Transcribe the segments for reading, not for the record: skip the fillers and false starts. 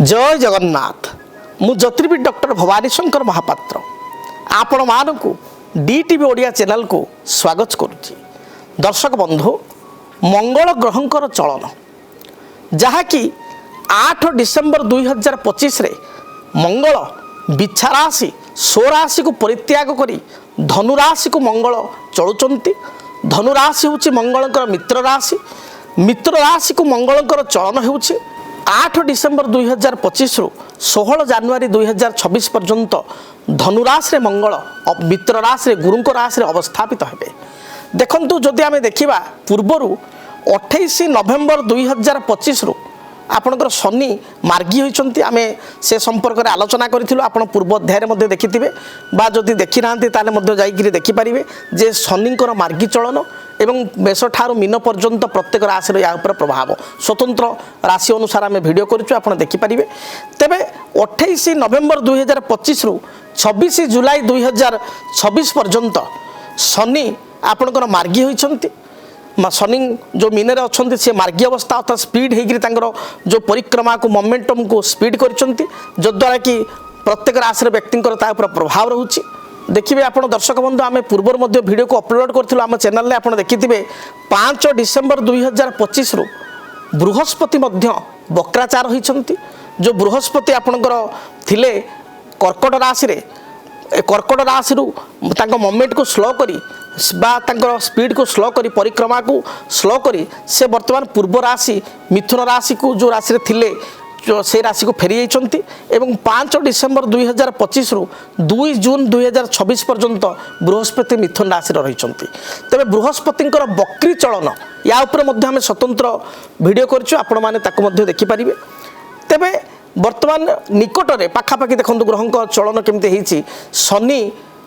जय जगन्नाथ मु ज्योतिर्विद डॉक्टर भवानी शंकर महापात्र आपण मानक डीटीवी ओडिया चैनल को स्वागत करुच्ची। दर्शक बंधु मंगल ग्रहंकर चलन जहाँकि 8 डिसेम्बर 2025 रे मंगल बिछा राशि स्वराशि को परित्याग करी धनुराशि को मंगल चलुचंती। धनुराशि हूँ मंगलकर मित्र राशि, मित्र राशि को मंगलकर चलन होउछि 8 डिसेम्बर 2025 रु 16 जनवरी 2026 पर्यंत धनुराशि मंगल मित्र राशि गुरुंक राशि अवस्थापित हेबे। देखंतु जदि आमे देखिबा पूर्वरु 28 नवेम्बर 2025 रु आपणकर शनि मार्गी होइचंती। आमे से संपर्क रे आलोचना करिथिलु, आपण पूर्व अध्याय मध्ये देखिथिबे बा जदि देखि नांती ताले मध्ये जाईकरी देखि परिबे जे शनिंकर मार्गी चलन एवं मेष ठारू मीन पर्यंत प्रत्येक राशि या उपर प्रभाव स्वतंत्र राशि अनुसार आम भिड करूँ आप देखिपारे। तेबे 28 नवेम्बर 2025 रु 26 जुलाई 2026 पर्यंत शनि आपणकर मार्गी होइछंती। शनि जो मीन अच्छा सी मार्गी अवस्था अर्थात स्पीड होकर जो परिक्रमा को मोमेंटम को स्पीड करछंती, जद्वारा कि प्रत्येक राशि व्यक्ति प्रभाव रोचे। देखिए आप दर्शक बंधु आम पूर्वर वीडियो को अपलोड करूँ आम चैनल में आप देखिथे 5 डिसेम्बर 2025 रु बृहस्पति वक्राचार होइछंती। जो बृहस्पति आपणकर थिले कर्कट राशि रे कर्कट राशि मोमेंट को स्लो करी बा स्पीड को स्लो करी परिक्रमा को स्लो करी से वर्तमान पूर्व राशि मिथुन राशि को जो राशि थिले जो से राशि को फेरी जाइछंती एवं 5 डिसेम्बर 2025 रु 2 जून 2026 पर्यंत बृहस्पति मिथुन राशि रहिछंती। तबे बृहस्पतिंकर वक्री चलन या ऊपर मध्ये हम स्वतंत्र वीडियो करछु, आपण माने ताको मध्ये देखि परिबे। तबे वर्तमान निकट रे पाखापाखि देखंतु ग्रहंक चलन केमते हेछि। शनि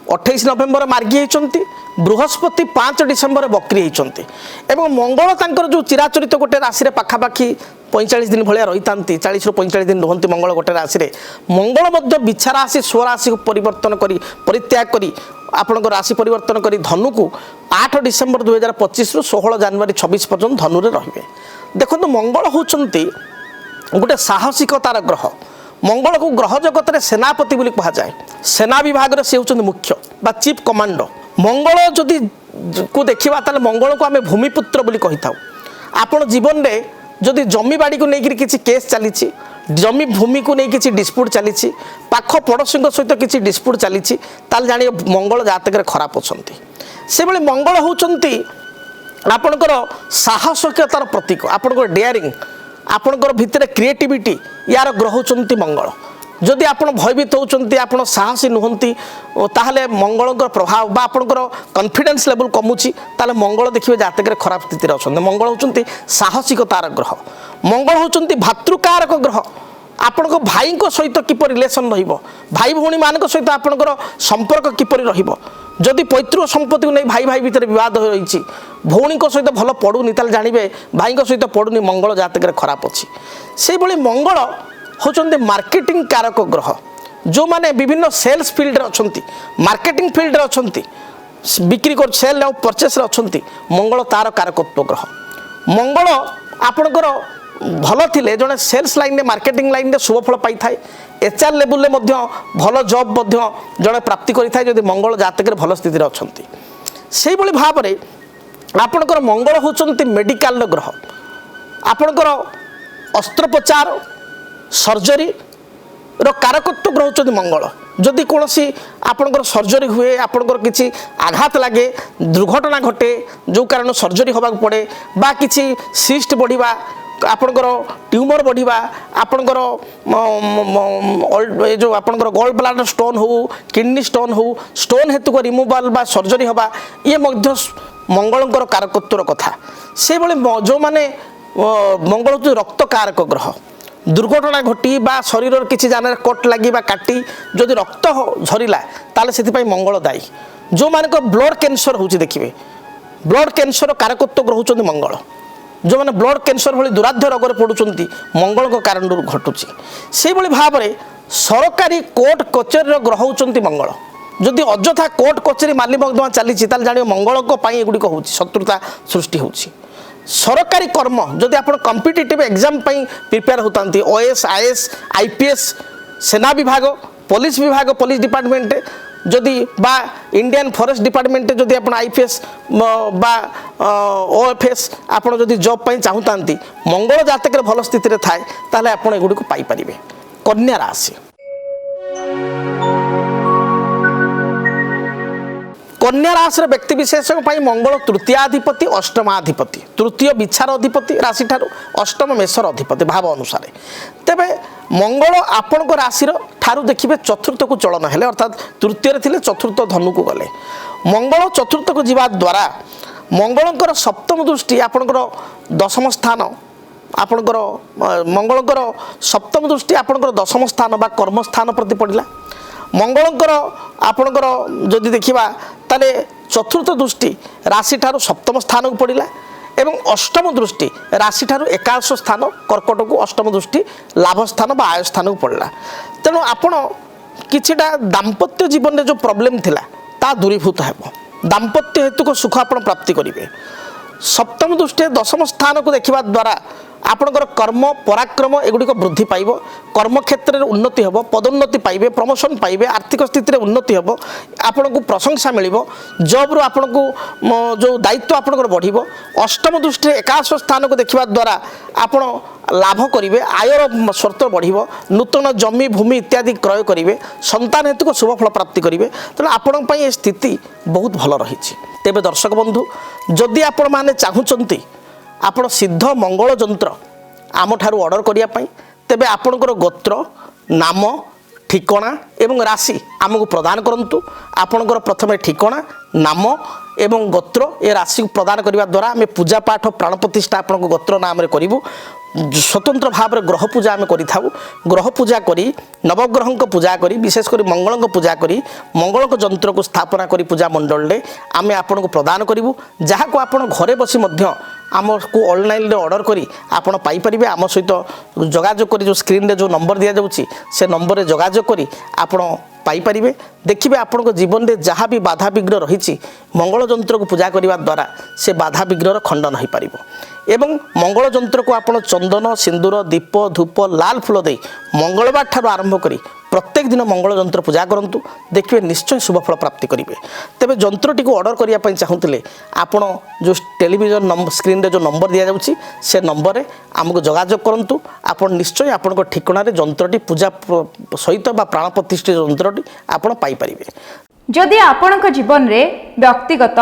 28 नवेम्बर मार्गी होइछंती, बृहस्पति 5 डिसेम्बर वक्री होइछंती एवं मंगल तांकर जो चिराचरित गोटे राशि रे पाखापाखि 45 दिन भलिया रहितांती, 40 रु 45 दिन रहंती मंगल गोटे राशि रे। मंगल मध्य बिछा राशि स्वराशि को परिवर्तन करी परित्याग करी आपणकर राशि परिवर्तन करी धनु को 8 डिसेम्बर 2025 रु 16 जनवरी 26 पर्यंत धनु रे रहिबे। देखंतु मंगल होउछंती गोटे साहसिकतार ग्रह। मंगल को ग्रह जगत रे सेनापति बोली कहा जाए। सेना विभाग रे से होउछंती मुख्य बा चीफ कमांडो। मंगल जदि को देखिबा ताले मंगल को आमे भूमिपुत्र बोली कहिथाउ। आपण जीवन रे जदि जमी बाड़ी को लेकर किसी केस चली, जमी भूमि को नहीं किसी डिस्प्यूट चली, पाख पड़ोशी सहित किसी डिस्प्यूट चली, जानिए मंगल जातक खराब अच्छा। से भाई मंगल होउछंती आपणकर साहसिकतार प्रतीक, आपणकर डेयरिंग, आपणकर भितर क्रिएटिविटी यार ग्रह होउछंती मंगल। जदि आप भयभीत होउछंती आप साहसी नुहंती ताहले मंगलकर प्रभाव बा आपणकर कॉन्फिडेंस लेवल कमुची ताहले मंगल देखिए जातक खराब स्थिति अछंती। मंगल होउछंती साहसिकतार ग्रह। मंगल होउछंती भातृकारक ग्रह। आपण भाई सहित किपर रिलेशन रहिबो, भाई भौणी मान सहित आपणकर संपर्क किपर रहिबो। जदि पैतृ संपत्ति को नहीं भाई भाई भितर विवाद हो रही, भौणी सहित भल पड़ुनी ताल जानिबे भाई सहित पड़ुनी मंगल जातक खराब अछि। से भली मंगल होचंती मार्केटिंग कारक ग्रह। जो माने विभिन्न सेल्स फील्ड रे अछंती, मार्केटिंग फील्ड रे अछंती, बिक्री कर सेल और परचेस रे अछंती, मंगल तार कारकत्व ग्रह। मंगल आपणकर भल थिले जने सेल्स लाइन रे मार्केटिंग लाइन रे शुभ फल पाई थाए। एचआर लेवल रे मध्य भल जॉब मध्य जने प्राप्ति करि थाए जदि मंगल जातक रे भल स्थिति रे अछंती। सेही भली भाव रे आपणकर मंगल होचंती मेडिकल ग्रह। आपणकर अस्त्रोपचार सर्जरी रो कारकत्व ग्रह होचंती मंगल। जदि कौन सी आपणकर सर्जरी हुए, आपणकर किसी आघात लगे, दुर्घटना घटे जो कारण सर्जरी होबाक पड़े बा किसी सिस्ट बढ़िबा, आपणकर ट्यूमर बढ़िबा, आपणकर जो आपणकर गोल्ड ब्लाडर स्टोन हो, किडनी स्टोन हो, स्टोन हेतु को रिमूवल बा सर्जरी होबा ये मध्य मंगलकर कारकत्वर कथा। से भली जो माने मंगल रक्त कारक ग्रह। दुर्घटना घटी बा शरीर किसी जान कट लगी बा काटी जदि रक्त झरला ताले से मंगल दायी। जो मान ब्लड कैंसर होची देखिए, ब्लड कैंसर कारकत्व ग्रह होचंती मंगल। जो मैंने ब्लड कैंसर भली दुराध्य रोग पड़ुंट मंगल को कारण घटुची। से भली भाव में सरकारी कोर्ट कचेरी ग्रह होचंती मंगल। जदि अଯଥା कोर्ट कचेरी माली मकदमा चली जानिए मंगल एगुड़िक हो शत्रुता सृष्टि होची। सरकारी कर्म जदि आप कॉम्पिटिटिव एग्जाम प्रिपेयर होता ओएस आईएएस आईपीएस सेना विभाग पुलिस विभाग पुलिस डिपार्टमेंट जदि बा इंडियन फॉरेस्ट डिपार्टमेंट जदि आप आईपीएस बा ओएफएस आपड़ जदि जॉब चाहूता मंगल जातक भल स्थिति थाए ताले आप एगुड़ी को पाइपर। कन्या राशि कन्या राशि व्यक्ति विशेष मंगल तृतीयाधिपति अष्टमाधिपति तृतीय विचार अधिपति राशि ठारू अष्टम मेषर अधिपति भाव अनुसार तेबे मंगल आपण राशि ठारू देखिए चतुर्थ को चलन है अर्थात तृतीय थे चतुर्थ धनु को गले मंगल चतुर्थ को जीवा द्वारा मंगलकर सप्तम दृष्टि आपणकर दशम स्थान आपणकर मंगलकर सप्तम दृष्टि आपणकर दशम स्थान बा कर्म स्थान प्रति पड़ला मंगलकर आपणकर जदि देखिबा ताले चतुर्थ दृष्टि राशि ठारू सप्तम स्थान को पड़ला एवं अष्टम दृष्टि राशि ठारू एकादश स्थान कर्कट को अष्टम दृष्टि लाभ स्थान बा आय स्थान को पड़ला तेणु आपण किछिटा दाम्पत्य जीवन में जो प्रॉब्लम थिला ता दूरीभूत हेबो दाम्पत्य हेतु को सुख आपण प्राप्ति करिवे। सप्तम दृष्टि दशम स्थान को देखा द्वारा आपणकर कर्म पराक्रम एगुड़ी वृद्धि पाइब कर्म क्षेत्र में उन्नति हम पदोन्नति पाइबे प्रमोशन पाइबे आर्थिक स्थिति में उन्नति हम आपन को प्रशंसा मिल जॉब रु आपन को जो दायित्व आपणकर बढ़ अष्टम दृष्टि एकादश स्थान को देखा द्वारा आपण लाभ करेंगे आयर स्रोत बढ़ नूतन जमी भूमि इत्यादि क्रय करेंगे संतान हेतु को शुभ फल प्राप्ति करेंगे तेणु आपण ये स्थिति बहुत भल रही। तेबे दर्शक बंधु जदि आपण माने चाहूचंती आपण सिद्ध मंगल जंत्र आम ठारू ऑर्डर करिया पई तेबे आपणकर गोत्र नाम ठिकाना एवं राशि आमको प्रदान करंतु आपणकर प्रथमे ठिकाना नाम एवं गोत्र ए राशि को प्रदान करने द्वारा आम पूजा पाठ प्राण प्रतिष्ठा आपण गोत्र नाम रे करिवु स्वतंत्र भाव में ग्रह पूजा आम करिथाउ ग्रह पूजा करी नवग्रह को पूजा करी विशेषकर मंगल को पूजा करी मंगल को जंत्र को स्थापना करी पूजा मंडल रे आम आपण को प्रदान करिवु जहाँ को आपण घरे बसी मध्य आम को ऑनलाइन रे ऑर्डर करी आपण पाई परिबे आम सहित जोगाजोग करी जो स्क्रीन रे जो नंबर दिया जाउची से नंबर रे जोगाजोग करी आपण पाई परिबे देखिबे आपण जीवन में जहाँ भी बाधा विघ्न रही मंगल जंत्र को पूजा करने द्वारा से बाधा विघ्नर खंडन हो पार एवं मंगल जंत्र को आपण चंदन सिंदूर दीप धूप लाल फूल दे मंगलवार ठार आरंभ करी प्रत्येक दिन मंगल जंत्र पूजा करंतु देखिए निश्चय शुभ फल प्राप्ति करेंगे। तेबे जंत्रटी को ऑर्डर करने चाहूँगे आपण जो टेलीविजन स्क्रीन रे जो नंबर दिया जाउची से नंबर रे आमको जोगाजोग करंतु आपण निश्चय आपण ठिकाना रे जंत्रटी पूजा सहित बा प्राण प्रतिष्ठित जंत्रटी आपण पाई परिबे। जदि आपणक जीवन में व्यक्तिगत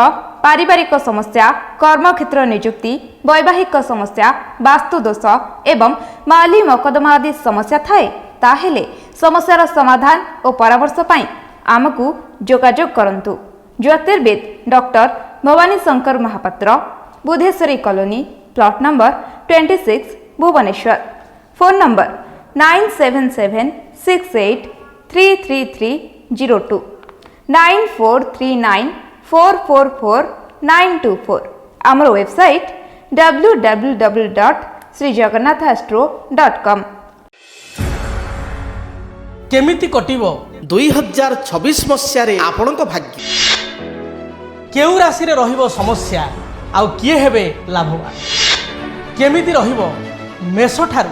पारिवारिक समस्या कर्मक्षेत्र नियुक्ति वैवाहिक समस्या वास्तु दोष एवं माली मकदमा आदि समस्या थाए ताहेले समस्यार समाधान और परामर्श पाई आमको जोगाजोग करंतु। ज्योतिर्विद doctor Bhabani Shankar Mahapatra Budheswari colony plot number 26 Bhubaneswar phone number 9776833302 9439444924 आमर वेबसाइट www.srijagannathastro.com। केमिति कटिबो 2026 मसीह रे आपणक भाग्य केउ राशि रे रहिबो समस्या आउ किए हेबे लाभवान केमिति रहिबो मेष ठारू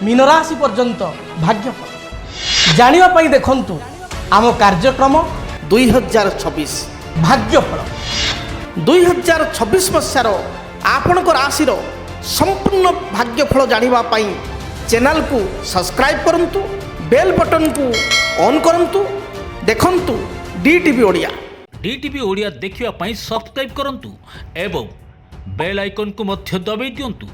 मीन राशि पर्यंत भाग्यफल जानिबा पई देखंतु आम कार्यक्रम 2026 भाग्यफल 2026 मसीहार आपणक राशि संपूर्ण भाग्यफल जानिबा पई चैनल को सब्सक्राइब करंतु बेल बटन को ऑन करंतु देखंतु डीटीवी ओडिया देखिवा पई सब्सक्राइब करंतु एवं बेल आइकन को मध्य दबाई दियंतु।